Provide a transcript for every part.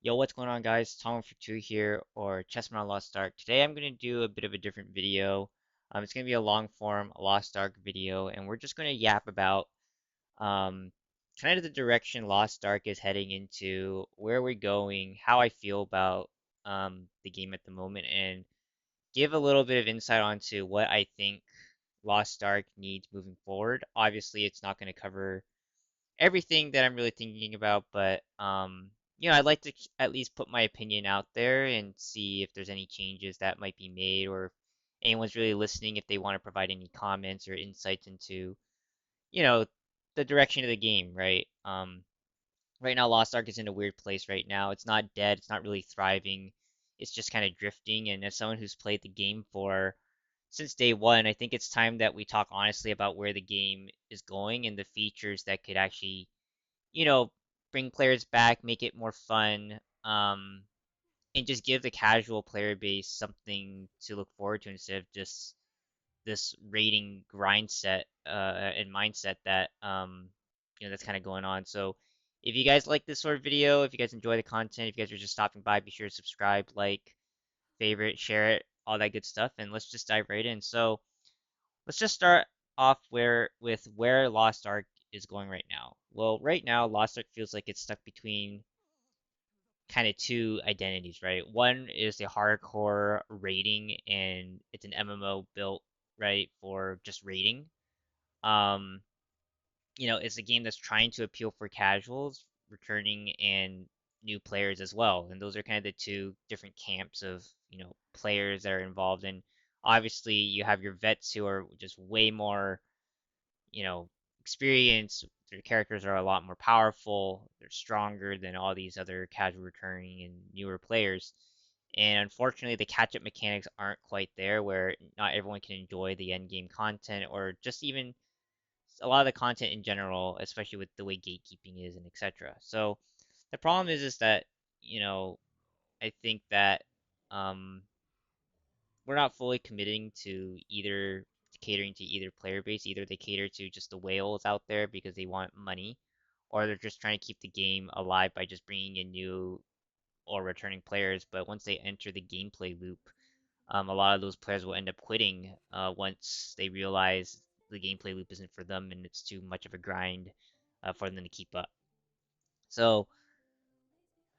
Yo, what's going on, guys? Tom for two here, or Chessman on Lost Ark. Today I'm going to do a bit of a different video. It's going to be a long form Lost Ark video, and we're just going to yap about um, kind of the direction Lost Ark is heading into, where we're going, how I feel about the game at the moment, and give a little bit of insight onto what I think Lost Ark needs moving forward. Obviously, it's not going to cover everything that I'm really thinking about, but I'd like to at least put my opinion out there and see if there's any changes that might be made, or if anyone's really listening, if they want to provide any comments or insights into, you know, the direction of the game, right? Right now, Lost Ark is in a weird place right now. It's not dead, it's not really thriving. It's just kind of drifting, and as someone who's played the game for since day one, I think it's time that we talk honestly about where the game is going and the features that could actually you know, bring players back, make it more fun, and just give the casual player base something to look forward to instead of just this rating grind set and mindset that that's kind of going on. So if you guys like this sort of video, if you guys enjoy the content, if you guys are just stopping by, be sure to subscribe, like, favorite, share it, all that good stuff, and let's just dive right in. So let's just start off where Lost Ark is going right now. Well, right now Lost Ark feels like it's stuck between kind of two identities, right? One is the hardcore raiding, and it's an MMO built right for just raiding. Um, it's a game that's trying to appeal for casuals, returning, and new players as well. And those are kind of the two different camps of, players that are involved. And obviously, you have your vets who are just way more you know, experience. Their characters are a lot more powerful. They're stronger than all these other casual returning and newer players. And unfortunately, the catch-up mechanics aren't quite there, where not everyone can enjoy the end game content or just even a lot of the content in general, especially with the way gatekeeping is and etc. So the problem is that, you know, I think that um, we're not fully committing to either catering to either player base. Either they cater to just the whales out there because they want money, or they're just trying to keep the game alive by just bringing in new or returning players. But once they enter the gameplay loop, a lot of those players will end up quitting once they realize the gameplay loop isn't for them and it's too much of a grind for them to keep up. So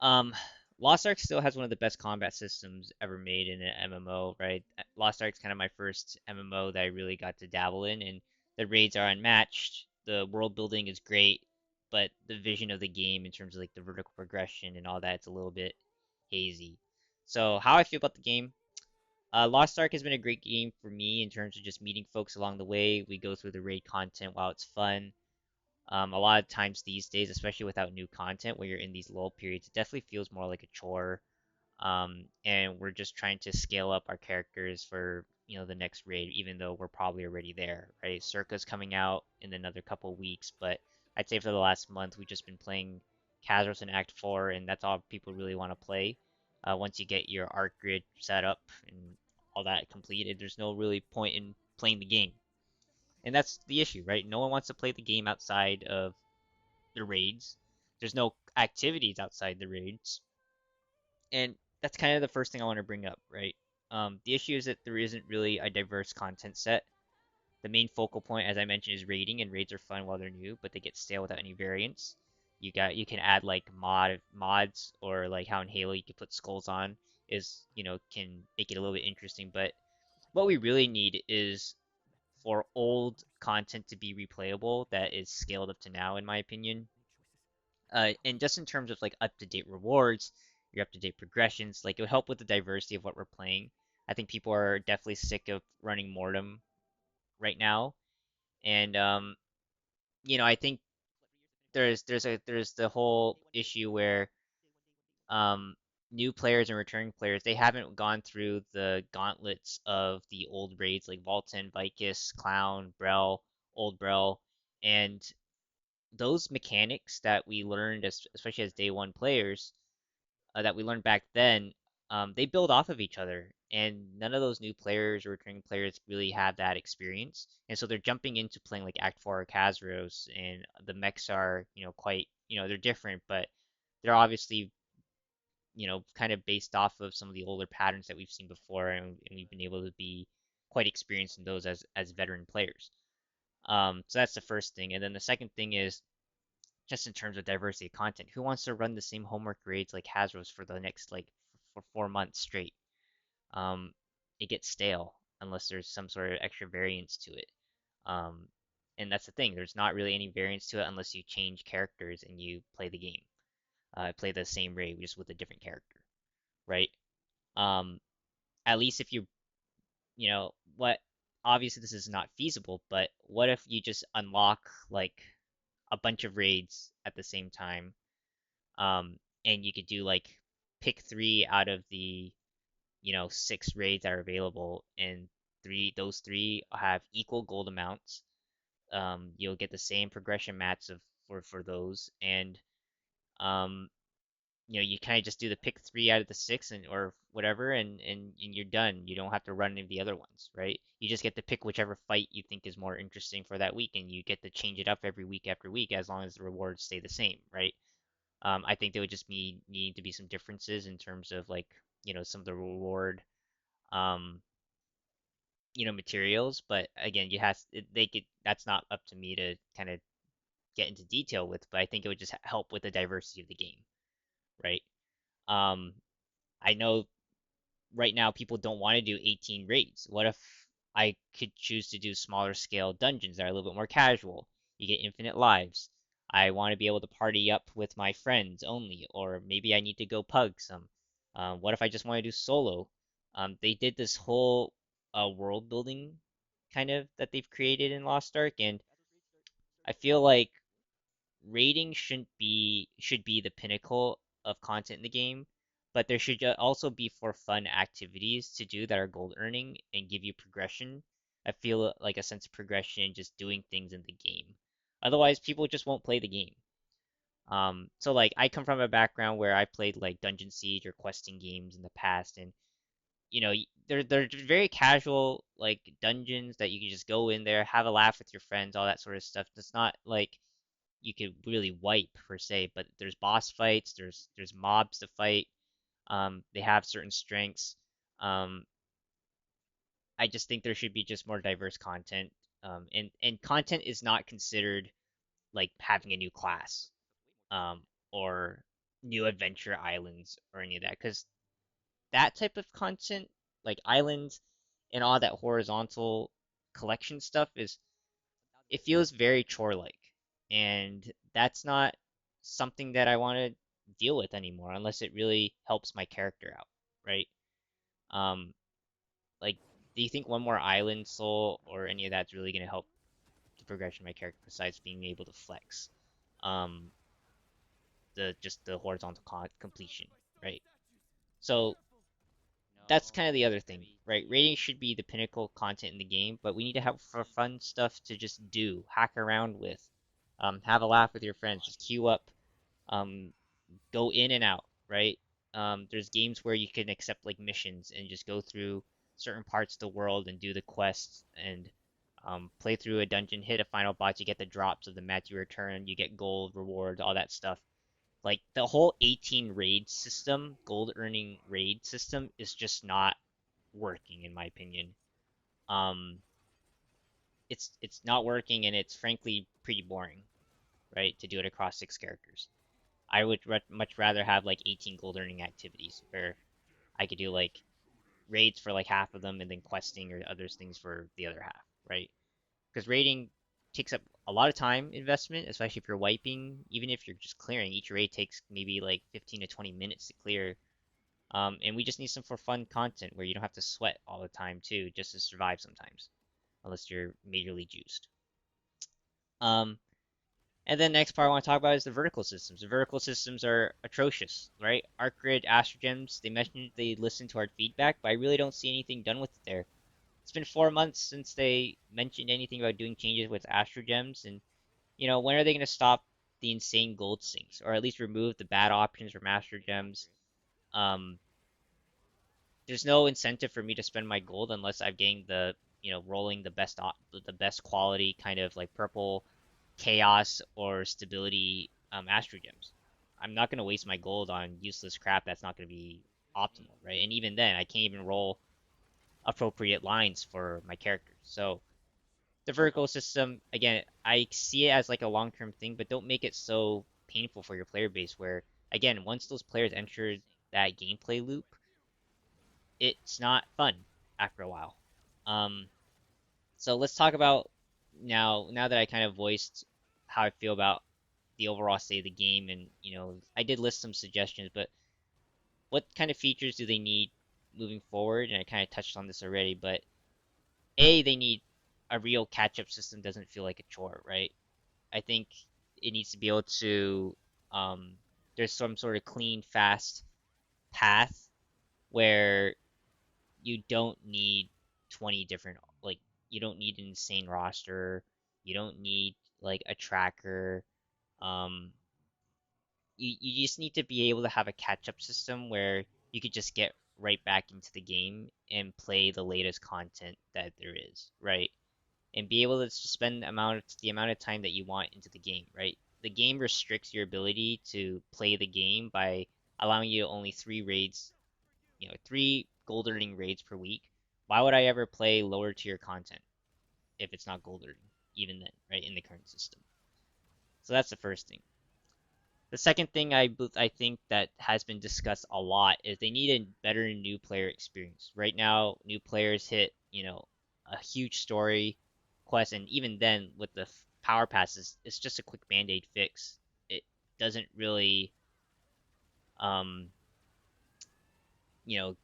um, Lost Ark still has one of the best combat systems ever made in an MMO, right? Lost Ark's kind of my first MMO that I really got to dabble in, and the raids are unmatched. The world building is great, but the vision of the game in terms of like the vertical progression and all that, it's a little bit hazy. So how I feel about the game, Lost Ark has been a great game for me in terms of just meeting folks along the way. We go through the raid content while it's fun. A lot of times these days, especially without new content, where you're in these lull periods, it definitely feels more like a chore. And we're just trying to scale up our characters for the next raid, even though we're probably already there, right? Circa's coming out in another couple weeks, but I'd say for the last month we've just been playing kazeros in Act 4, and that's all people really want to play. Once you get your art grid set up and all that completed, there's no really point in playing the game. And that's the issue, right? No one wants to play the game outside of the raids. There's no activities outside the raids. And that's kind of the first thing I want to bring up, right? The issue is that there isn't really a diverse content set. The main focal point, as I mentioned, is raiding, and raids are fun while they're new, but they get stale without any variance. You can add like mods, or like how in Halo you can put skulls on, is can make it a little bit interesting. But what we really need is for old content to be replayable that is scaled up to now, in my opinion. And just in terms of like up-to-date rewards, your up-to-date progressions, like it would help with the diversity of what we're playing. I think people are definitely sick of running Mortem right now, and I think there's the whole issue where um, new players and returning players, they haven't gone through the gauntlets of the old raids like Vulcan, Vicus, Clown, Brel, Old Brel, and those mechanics that we learned, especially as day one players, that we learned back then, they build off of each other. And none of those new players or returning players really have that experience. And so they're jumping into playing like Act 4 or Kazeros, and the mechs are, quite, they're different, but they're obviously kind of based off of some of the older patterns that we've seen before, and we've been able to be quite experienced in those as veteran players. So that's the first thing, and then the second thing is just in terms of diversity of content. Who wants to run the same homework grades like kazeros for the next like for 4 months straight? Um, it gets stale unless there's some sort of extra variance to it. Um, and that's the thing. There's not really any variance to it unless you change characters and you play the game. Play the same raid just with a different character, right? Um, at least if what? Obviously, this is not feasible, but what if you just unlock like a bunch of raids at the same time, and you could do like pick three out of the 6 raids that are available, and those three have equal gold amounts. You'll get the same progression mats for those, and um, you kind of just do the pick three out of the 6 and or whatever, and you're done. You don't have to run any of the other ones, right? You just get to pick whichever fight you think is more interesting for that week, and you get to change it up every week after week as long as the rewards stay the same, right? I think there would just need to be some differences in terms of like some of the reward um materials, but again, they could that's not up to me to kind of get into detail with, but I think it would just help with the diversity of the game, right? Um, I know right now people don't want to do 18 raids. What if I could choose to do smaller scale dungeons that are a little bit more casual? You get infinite lives. I want to be able to party up with my friends only, or maybe I need to go pug some. What if I just want to do solo? They did this whole world building kind of that they've created in Lost Ark, and I feel like rating should be the pinnacle of content in the game, but there should also be for fun activities to do that are gold earning and give you progression. I feel like a sense of progression in just doing things in the game. Otherwise, people just won't play the game. So like I come from a background where I played like Dungeon Siege or questing games in the past, and they're very casual like dungeons that you can just go in there, have a laugh with your friends, all that sort of stuff. It's not like you could really wipe per se, but there's boss fights, there's mobs to fight. They have certain strengths. Um, I just think there should be just more diverse content. And content is not considered like having a new class, or new adventure islands or any of that, because that type of content, like islands and all that horizontal collection stuff, is it feels very chore-like, and that's not something that I want to deal with anymore unless it really helps my character out, right? Um, like, do you think one more island soul or any of that's really gonna help the progression of my character besides being able to flex, um, the just the horizontal completion, right? So that's kind of the other thing, right? Rating should be the pinnacle content in the game, but we need to have for fun stuff to just do, hack around with, have a laugh with your friends, just queue up, um, go in and out, right? There's games where you can accept like missions and just go through certain parts of the world and do the quests and play through a dungeon, hit a final boss, you get the drops of the mat you return, you get gold rewards, all that stuff. Like the whole 18 raid system, gold earning raid system, is just not working in my opinion. Um, it's not working, and it's frankly pretty boring, right? To do it across 6 characters. I would much rather have like 18 gold earning activities where I could do like raids for like half of them and then questing or other things for the other half, right? Because raiding takes up a lot of time investment, especially if you're wiping. Even if you're just clearing, each raid takes maybe like 15 to 20 minutes to clear. And we just need some for fun content where you don't have to sweat all the time too, just to survive sometimes, unless you're majorly juiced. Um, and then next part I want to talk about is the vertical systems. The vertical systems are atrocious, right? ArcGrid, Astrogems, they mentioned they listened to our feedback, but I really don't see anything done with it there. It's been 4 months since they mentioned anything about doing changes with Astrogems, and when are they going to stop the insane gold sinks, or at least remove the bad options from Astrogems? Um, there's no incentive for me to spend my gold unless I'm getting rolling the best quality kind of like purple chaos or stability Astro Gems. I'm not gonna waste my gold on useless crap that's not gonna be optimal, right? And even then, I can't even roll appropriate lines for my characters. So the vertical system, again, I see it as like a long-term thing, but don't make it so painful for your player base where, again, once those players enter that gameplay loop, it's not fun after a while. Um, so let's talk about now that I kind of voiced how I feel about the overall state of the game, and I did list some suggestions, but what kind of features do they need moving forward? And I kind of touched on this already, but they need a real catch-up system. Doesn't feel like a chore, right? I think it needs to be able to um, there's some sort of clean, fast path where you don't need 20 different, like, you don't need an insane roster. You don't need like a tracker. Um, you just need to be able to have a catch-up system where you could just get right back into the game and play the latest content that there is, right? And be able to spend the amount of time that you want into the game, right? The game restricts your ability to play the game by allowing you only three raids, three gold earning raids per week. Why would I ever play lower tier content if it's not gold earning, even then, right, in the current system? So that's the first thing. The second thing I think that has been discussed a lot is they need a better new player experience. Right now, new players hit, a huge story quest, and even then with the power passes, it's just a quick band-aid fix. It doesn't really, um,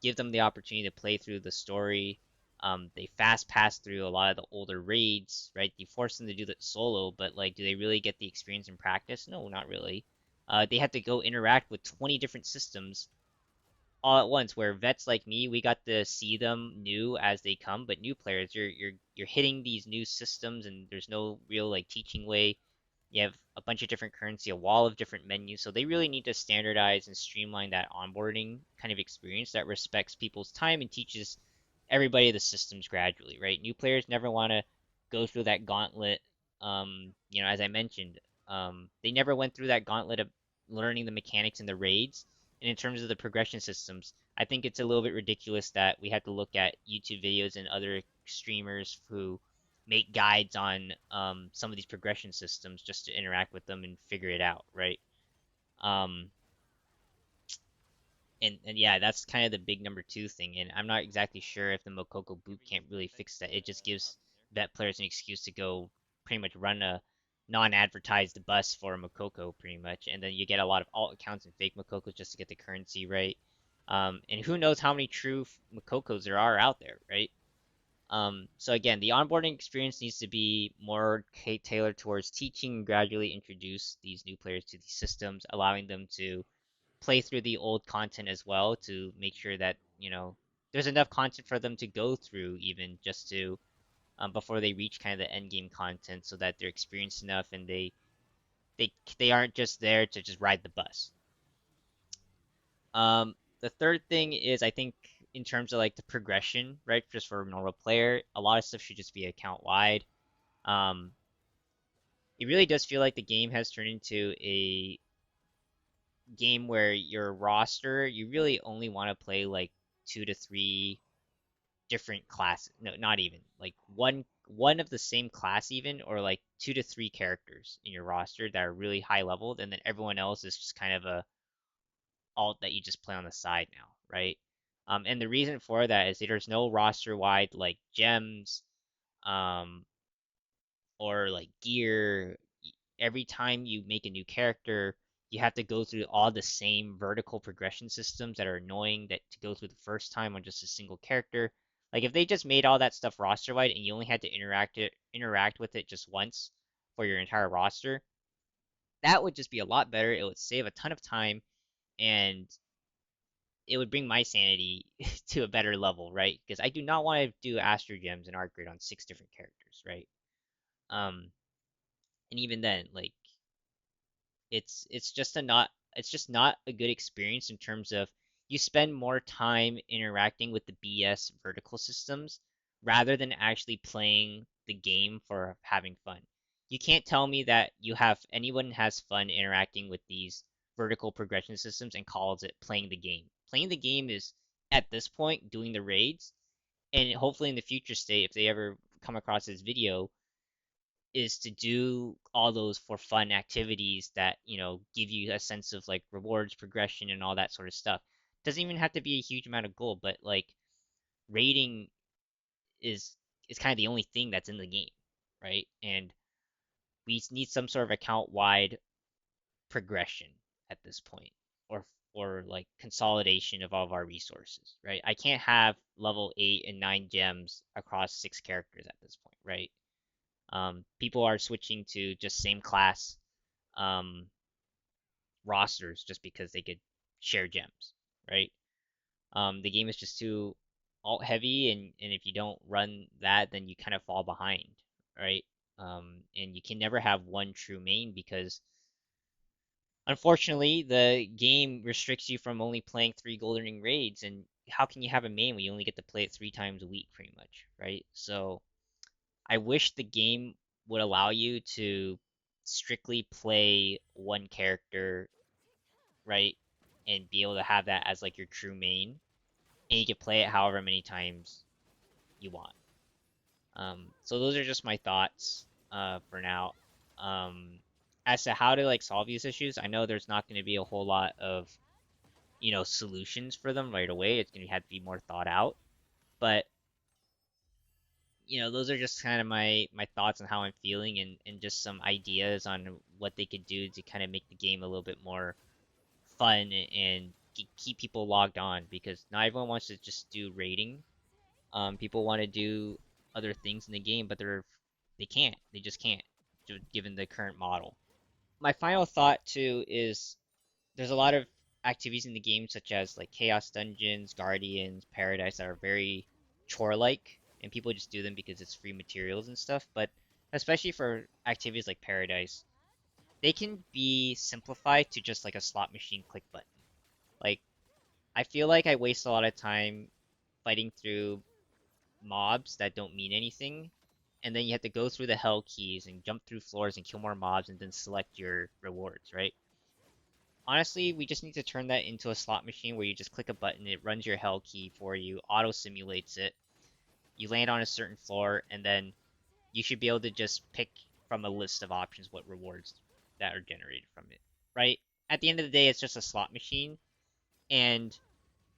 give them the opportunity to play through the story. They fast pass through a lot of the older raids, right? You force them to do that solo, but like, do they really get the experience in practice? No, not really. They have to go interact with 20 different systems all at once. Where vets like me, we got to see them new as they come, but new players, you're hitting these new systems, and there's no real like teaching way. You have a bunch of different currency, a wall of different menus, so they really need to standardize and streamline that onboarding kind of experience that respects people's time and teaches everybody the systems gradually, right? New players never want to go through that gauntlet. As I mentioned, they never went through that gauntlet of learning the mechanics and the raids. And in terms of the progression systems, I think it's a little bit ridiculous that we have to look at YouTube videos and other streamers who make guides on some of these progression systems just to interact with them and figure it out, right? Um, and yeah, that's kind of the big number two thing. And I'm not exactly sure if the Mokoko boot camp really fixed that. It just gives vet players an excuse to go pretty much run a non-advertised bus for a Mokoko pretty much, and then you get a lot of alt accounts and fake Mokokos just to get the currency right. And who knows how many true Mokokos there are out there, right? So again, the onboarding experience needs to be more tailored towards teaching and gradually introduce these new players to these systems, allowing them to play through the old content as well to make sure that, there's enough content for them to go through even just to before they reach kind of the end game content so that they're experienced enough and they they aren't just there to just ride the bus. The third thing is I think in terms of like the progression, right? Just for a normal player, a lot of stuff should just be account wide. Um, it really does feel like the game has turned into a game where your roster, you really only want to play like two to three different classes. No, not even like one of the same class even, or like two to three characters in your roster that are really high leveled, and then everyone else is just kind of a alt that you just play on the side now, right? And the reason for that is that there's no roster wide like gems, um, or like gear. Every time you make a new character, you have to go through all the same vertical progression systems that are annoying that to go through the first time on just a single character. Like if they just made all that stuff roster wide and you only had to interact with it just once for your entire roster, that would just be a lot better. It would save a ton of time and it would bring my sanity to a better level, right? Because I do not want to do Astro Gems and Art Grid on six different characters, right? Um, and even then, like it's just not a good experience in terms of you spend more time interacting with the BS vertical systems rather than actually playing the game for having fun. You can't tell me that you have anyone has fun interacting with these vertical progression systems and calls it playing the game. Playing the game is at this point doing the raids, and hopefully in the future state, if they ever come across this video, is to do all those for fun activities that, give you a sense of like rewards, progression, and all that sort of stuff. Doesn't even have to be a huge amount of gold, but like raiding is is kind of the only thing that's in the game, right? And we need some sort of account wide progression at this point, or like consolidation of all of our resources, right? I can't have level 8 and 9 gems across 6 characters at this point, right? People are switching to just same class um, rosters just because they could share gems, right? The game is just too alt heavy, and if you don't run that, then you kind of fall behind, right? And you can never have one true main because unfortunately the game restricts you from only playing 3 golden ring raids, and how can you have a main when you only get to play it 3 times a week pretty much, right? So I wish the game would allow you to strictly play one character, right? And be able to have that as like your true main, and you can play it however many times you want. So those are just my thoughts for now. Um, as to how to like solve these issues, I know there's not going to be a whole lot of solutions for them right away. It's going to have to be more thought out, but those are just kind of my thoughts on how I'm feeling, and just some ideas on what they could do to kind of make the game a little bit more fun and keep people logged on, because not everyone wants to just do raiding. People want to do other things in the game, but they can't. They just can't, given the current model. My final thought too is there's a lot of activities in the game such as like chaos dungeons, guardians, paradise that are very chore-like, and people just do them because it's free materials and stuff. But especially for activities like paradise, they can be simplified to just like a slot machine click button. Like I feel like I waste a lot of time fighting through mobs that don't mean anything, and then you have to go through the hell keys and jump through floors and kill more mobs and then select your rewards, right? Honestly, we just need to turn that into a slot machine where you just click a button, it runs your hell key for you, auto simulates it, you land on a certain floor, and then you should be able to just pick from a list of options what rewards that are generated from it, right? At the end of the day, it's just a slot machine, and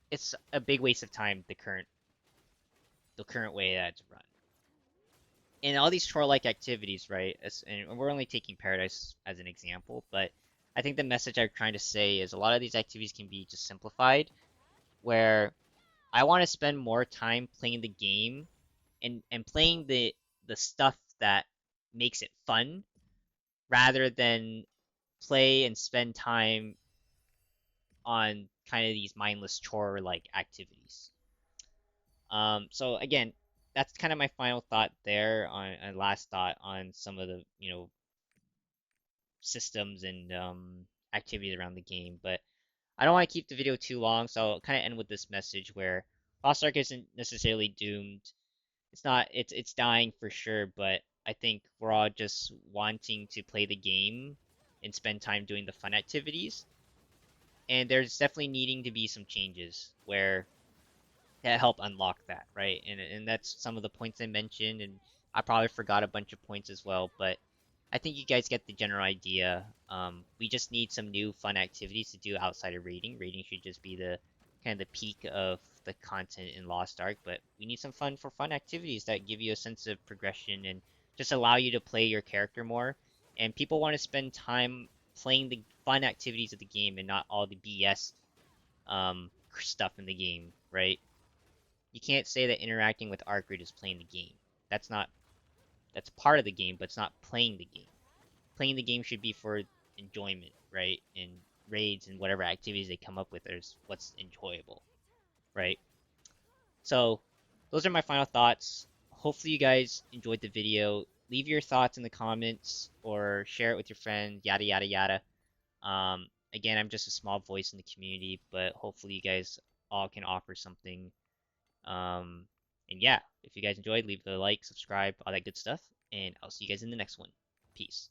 it's a big waste of time, the current way that it's run. And all these chore-like activities, right? And we're only taking Paradise as an example, but I think the message I'm trying to say is a lot of these activities can be just simplified, where I want to spend more time playing the game and playing the stuff that makes it fun, rather than play and spend time on kind of these mindless chore like activities. So again, that's kind of my final thought there on and last thought on some of the systems and activities around the game. But I don't want to keep the video too long, so I'll kind of end with this message where Lost Ark isn't necessarily doomed. It's not. It's dying for sure, but I think we're all just wanting to play the game and spend time doing the fun activities. And there's definitely needing to be some changes where that help unlock that, right? And that's some of the points I mentioned, and I probably forgot a bunch of points as well, but I think you guys get the general idea. We just need some new fun activities to do outside of raiding. Raiding should just be the kind of the peak of the content in Lost Ark, but we need some fun activities that give you a sense of progression and just allow you to play your character more. And people want to spend time playing the fun activities of the game and not all the BS stuff in the game, right? You can't say that interacting with Arcgrid is playing the game. That's not. That's part of the game, but it's not playing the game. Playing the game should be for enjoyment, right? And raids and whatever activities they come up with is what's enjoyable, right? So those are my final thoughts. Hopefully you guys enjoyed the video. Leave your thoughts in the comments or share it with your friends, yada yada yada. Again, I'm just a small voice in the community, but hopefully you guys all can offer something. And yeah, if you guys enjoyed, leave a like, subscribe, all that good stuff, and I'll see you guys in the next one. Peace.